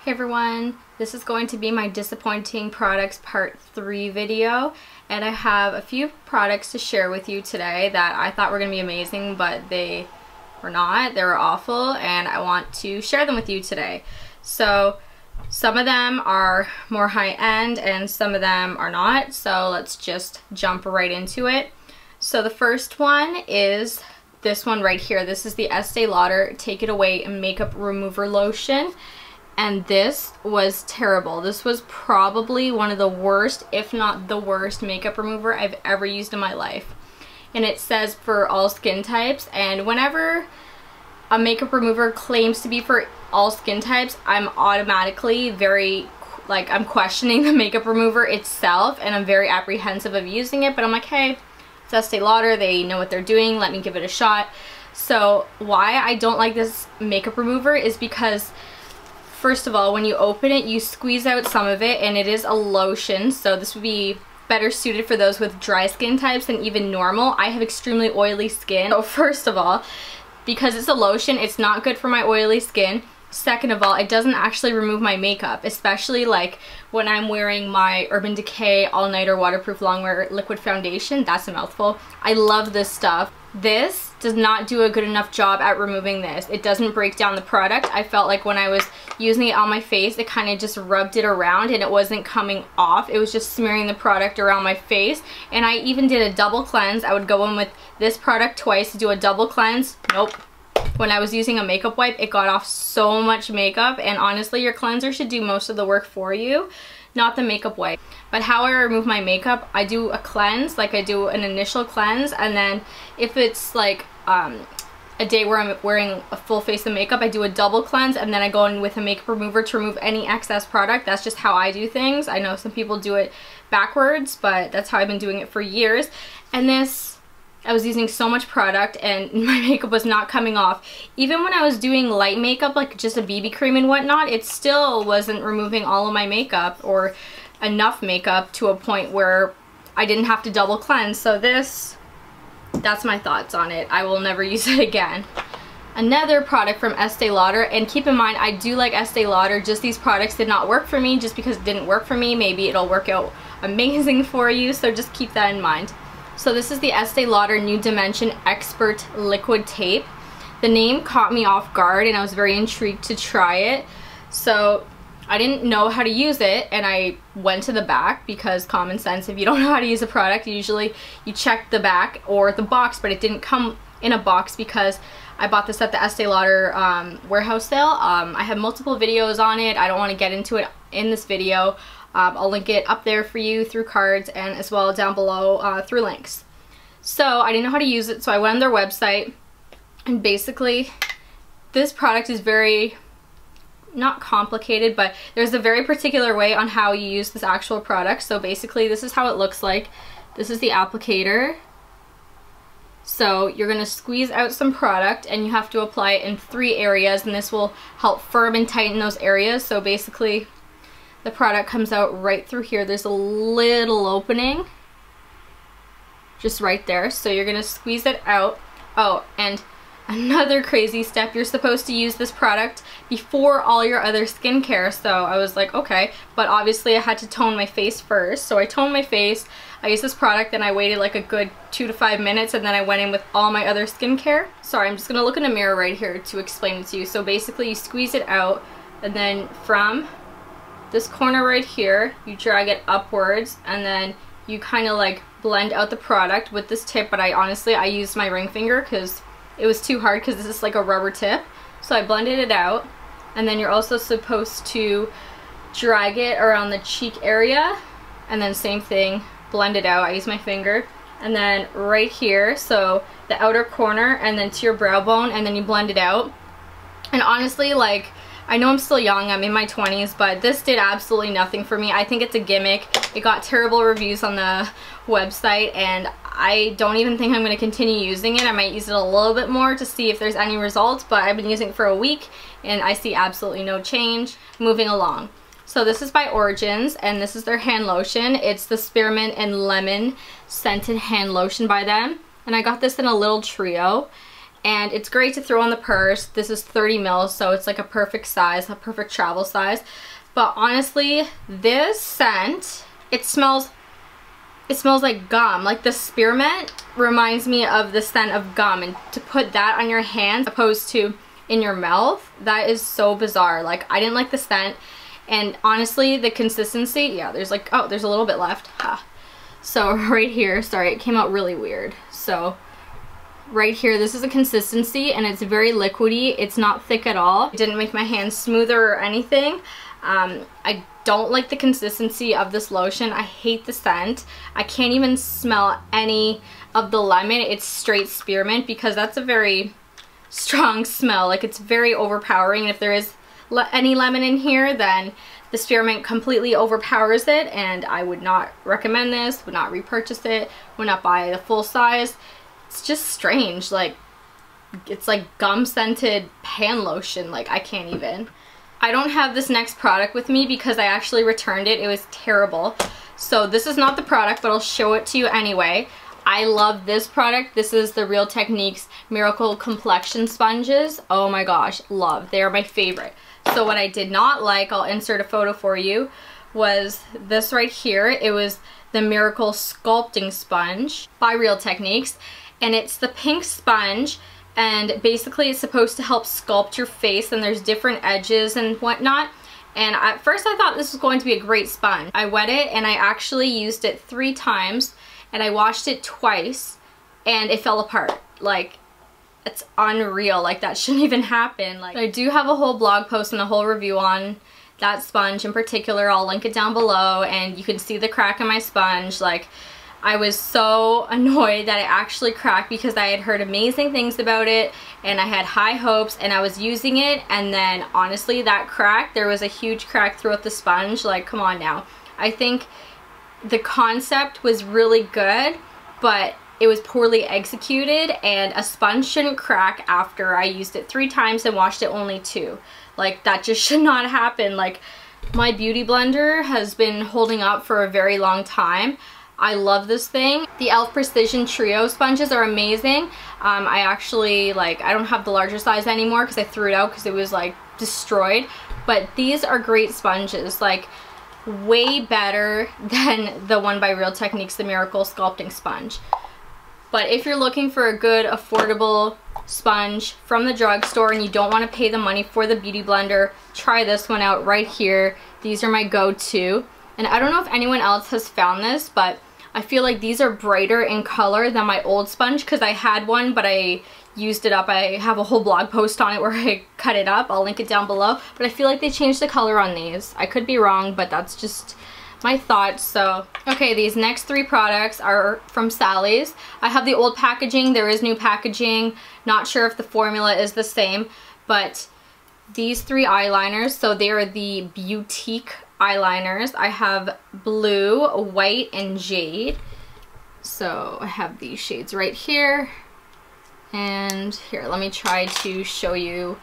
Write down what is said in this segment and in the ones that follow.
Hey everyone, this is going to be my disappointing products part 3 video, and I have a few products to share with you today that I thought were going to be amazing, but they were not. They were awful, and I want to share them with you today. So some of them are more high-end and some of them are not, so let's just jump right into it. So the first one is this one right here. This is the Estee Lauder Take It Away Makeup Remover Lotion. And this was terrible. This was probably one of the worst, if not the worst, makeup remover I've ever used in my life. And it says for all skin types, and whenever a makeup remover claims to be for all skin types, I'm automatically I'm questioning the makeup remover itself, and I'm very apprehensive of using it, but I'm like, hey, it's Estee Lauder, they know what they're doing, let me give it a shot. So why I don't like this makeup remover is because, first of all, when you open it, you squeeze out some of it, and it is a lotion, so this would be better suited for those with dry skin types than even normal. I have extremely oily skin, so first of all, because it's a lotion, it's not good for my oily skin. Second of all, it doesn't actually remove my makeup, especially like when I'm wearing my Urban Decay All Nighter Waterproof Longwear Liquid Foundation. That's a mouthful. I love this stuff. This does not do a good enough job at removing this. It doesn't break down the product. I felt like when I was using it on my face, it kind of just rubbed it around and it wasn't coming off. It was just smearing the product around my face. And I even did a double cleanse. I would go in with this product twice to do a double cleanse. Nope. When I was using a makeup wipe, it got off so much makeup, and honestly, your cleanser should do most of the work for you, not the makeup wipe. But how I remove my makeup, I do a cleanse, like I do an initial cleanse, and then if it's like a day where I'm wearing a full face of makeup, I do a double cleanse, and then I go in with a makeup remover to remove any excess product. That's just how I do things. I know some people do it backwards, but that's how I've been doing it for years. And this, I was using so much product and my makeup was not coming off. Even when I was doing light makeup, like just a BB cream and whatnot, it still wasn't removing all of my makeup or enough makeup to a point where I didn't have to double cleanse. So that's my thoughts on it. I will never use it again. Another product from Estee Lauder, and keep in mind, I do like Estee Lauder, just these products did not work for me. Just because it didn't work for me, maybe it'll work out amazing for you, so just keep that in mind. So this is the Estee Lauder New Dimension Expert Liquid Tape. The name caught me off guard and I was very intrigued to try it. So I didn't know how to use it, and I went to the back because common sense, if you don't know how to use a product, usually you check the back or the box, but it didn't come in a box because I bought this at the Estee Lauder warehouse sale. I have multiple videos on it. I don't want to get into it in this video. I'll link it up there for you through cards and as well down below through links. So I didn't know how to use it, so I went on their website, and basically this product is very, not complicated, but there's a very particular way on how you use this actual product. So basically this is how it looks like. This is the applicator. So you're going to squeeze out some product and you have to apply it in 3 areas, and this will help firm and tighten those areas. So basically the product comes out right through here. There's a little opening just right there, so you're gonna squeeze it out. Oh, and another crazy step, you're supposed to use this product before all your other skincare. So I was like, okay, but obviously I had to tone my face first, so I toned my face, I used this product, and I waited like a good 2 to 5 minutes, and then I went in with all my other skincare. Sorry, I'm just gonna look in a mirror right here to explain it to you. So basically you squeeze it out, and then from this corner right here, you drag it upwards, and then you kind of like blend out the product with this tip. But I used my ring finger because it was too hard, because this is like a rubber tip. So I blended it out, and then you're also supposed to drag it around the cheek area, and then same thing, blend it out. I use my finger, and then right here, so the outer corner, and then to your brow bone, and then you blend it out. And honestly, like, I know I'm still young, I'm in my 20s, but this did absolutely nothing for me. I think it's a gimmick. It got terrible reviews on the website, and I don't even think I'm going to continue using it. I might use it a little bit more to see if there's any results, but I've been using it for a week and I see absolutely no change. Moving along. So this is by Origins, and this is their hand lotion. It's the Spearmint and Lemon scented hand lotion by them, and I got this in a little trio. and it's great to throw in the purse. This is 30 mils, so it's like a perfect size, a perfect travel size. But honestly, this scent, it smells like gum. Like the Spearmint reminds me of the scent of gum, and to put that on your hands opposed to in your mouth, that is so bizarre. Like, I didn't like the scent, and honestly the consistency, yeah, there's like, oh, there's a little bit left. Ha. So right here, sorry, it came out really weird. So right here, this is a consistency, and it's very liquidy. It's not thick at all. It didn't make my hands smoother or anything. I don't like the consistency of this lotion. I hate the scent. I can't even smell any of the lemon. It's straight spearmint, because that's a very strong smell. Like, it's very overpowering, and if there is any lemon in here, then the spearmint completely overpowers it, and I would not recommend this, would not repurchase it, would not buy the full size. It's just strange. Like, it's like gum scented hand lotion. Like, I can't even. I don't have this next product with me because I actually returned it. It was terrible. So this is not the product, but I'll show it to you anyway. I love this product. This is the Real Techniques Miracle Complexion Sponges. Oh my gosh, love. They are my favorite. So what I did not like, I'll insert a photo for you, was this right here. It was the Miracle Sculpting Sponge by Real Techniques, and it's the pink sponge, and basically it's supposed to help sculpt your face, and there's different edges and whatnot. And at first I thought this was going to be a great sponge. I wet it, and I actually used it 3 times, and I washed it twice, and it fell apart. Like, it's unreal. Like, that shouldn't even happen. Like, I do have a whole blog post and a whole review on that sponge in particular. I'll link it down below, and you can see the crack in my sponge. Like, I was so annoyed that it actually cracked, because I had heard amazing things about it, and I had high hopes, and I was using it, and then honestly that crack, there was a huge crack throughout the sponge. Like, come on now. I think the concept was really good, but it was poorly executed, and a sponge shouldn't crack after I used it 3 times and washed it only 2. Like, that just should not happen. Like, my beauty blender has been holding up for a very long time. I love this thing. The e.l.f. Precision Trio sponges are amazing. I actually, like, I don't have the larger size anymore because I threw it out because it was like destroyed, but these are great sponges. Like, way better than the one by Real Techniques, the Miracle Sculpting Sponge. But if you're looking for a good, affordable sponge from the drugstore and you don't want to pay the money for the beauty blender, try this one out right here. These are my go-to. And I don't know if anyone else has found this, but I feel like these are brighter in color than my old sponge, because I had one, but I used it up. I have a whole blog post on it where I cut it up. I'll link it down below. But I feel like they changed the color on these. I could be wrong, but that's just my thoughts. So, okay, these next 3 products are from Sally's. I have the old packaging. There is new packaging. Not sure if the formula is the same, but these 3 eyeliners, so they are the Boutique eyeliners. I have blue, white, and jade. So I have these shades right here. And here, let me try to show you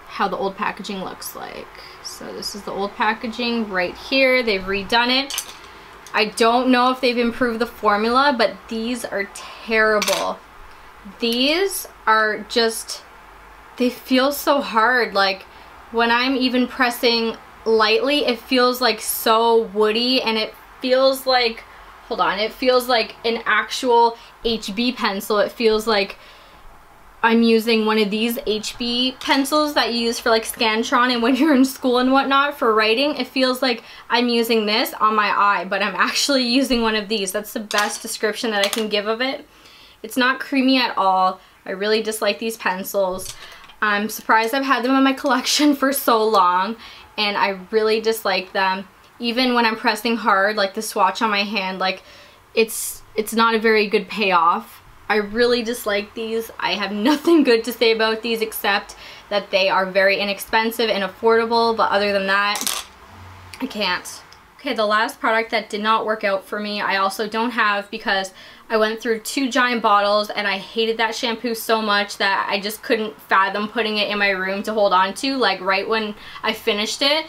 how the old packaging looks like. So this is the old packaging right here. They've redone it. I don't know if they've improved the formula, but these are terrible. These are just, they feel so hard. Like, when I'm even pressing lightly, it feels like so woody, and it feels like, hold on, it feels like an actual HB pencil. It feels like I'm using one of these HB pencils that you use for like Scantron and when you're in school and whatnot for writing. It feels like I'm using this on my eye, but I'm actually using one of these. That's the best description that I can give of it. It's not creamy at all. I really dislike these pencils. I'm surprised I've had them in my collection for so long, and I really dislike them. Even when I'm pressing hard, like the swatch on my hand, like it's not a very good payoff. I really dislike these. I have nothing good to say about these except that they are very inexpensive and affordable, but other than that, I can't. Okay, the last product that did not work out for me, I also don't have, because I went through 2 giant bottles and I hated that shampoo so much that I just couldn't fathom putting it in my room to hold on to. Like, right when I finished it,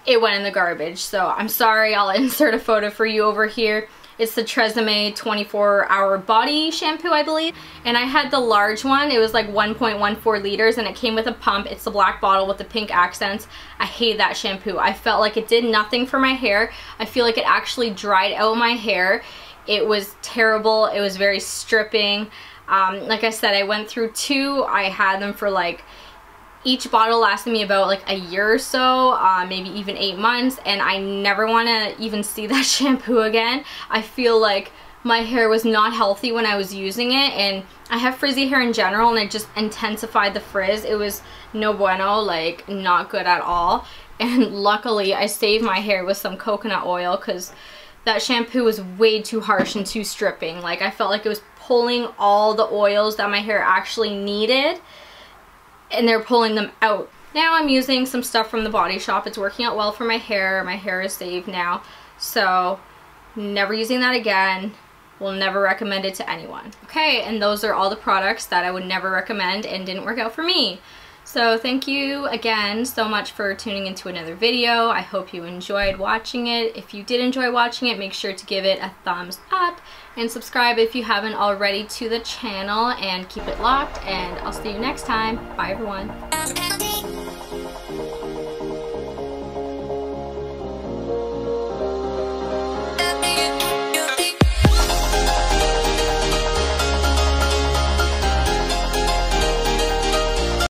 it went in the garbage. So I'm sorry, I'll insert a photo for you over here. It's the Tresemme 24-hour body shampoo, I believe. And I had the large one. It was like 1.14 liters and it came with a pump. It's the black bottle with the pink accents. I hate that shampoo. I felt like it did nothing for my hair. I feel like it actually dried out my hair. It was terrible. It was very stripping. Like I said, I went through 2. I had them for like, each bottle lasted me about like a year or so, maybe even 8 months, and I never want to even see that shampoo again. I feel like my hair was not healthy when I was using it, and I have frizzy hair in general, and it just intensified the frizz. It was no bueno, like not good at all. And luckily I saved my hair with some coconut oil, because that shampoo was way too harsh and too stripping. Like I felt like it was pulling all the oils that my hair actually needed, and they're pulling them out. Now I'm using some stuff from the Body Shop. It's working out well for my hair. My hair is saved now. So never using that again. Will never recommend it to anyone. Okay, and those are all the products that I would never recommend and didn't work out for me. So thank you again so much for tuning into another video. I hope you enjoyed watching it. If you did enjoy watching it, make sure to give it a thumbs up and subscribe if you haven't already to the channel, and keep it locked, and I'll see you next time. Bye everyone.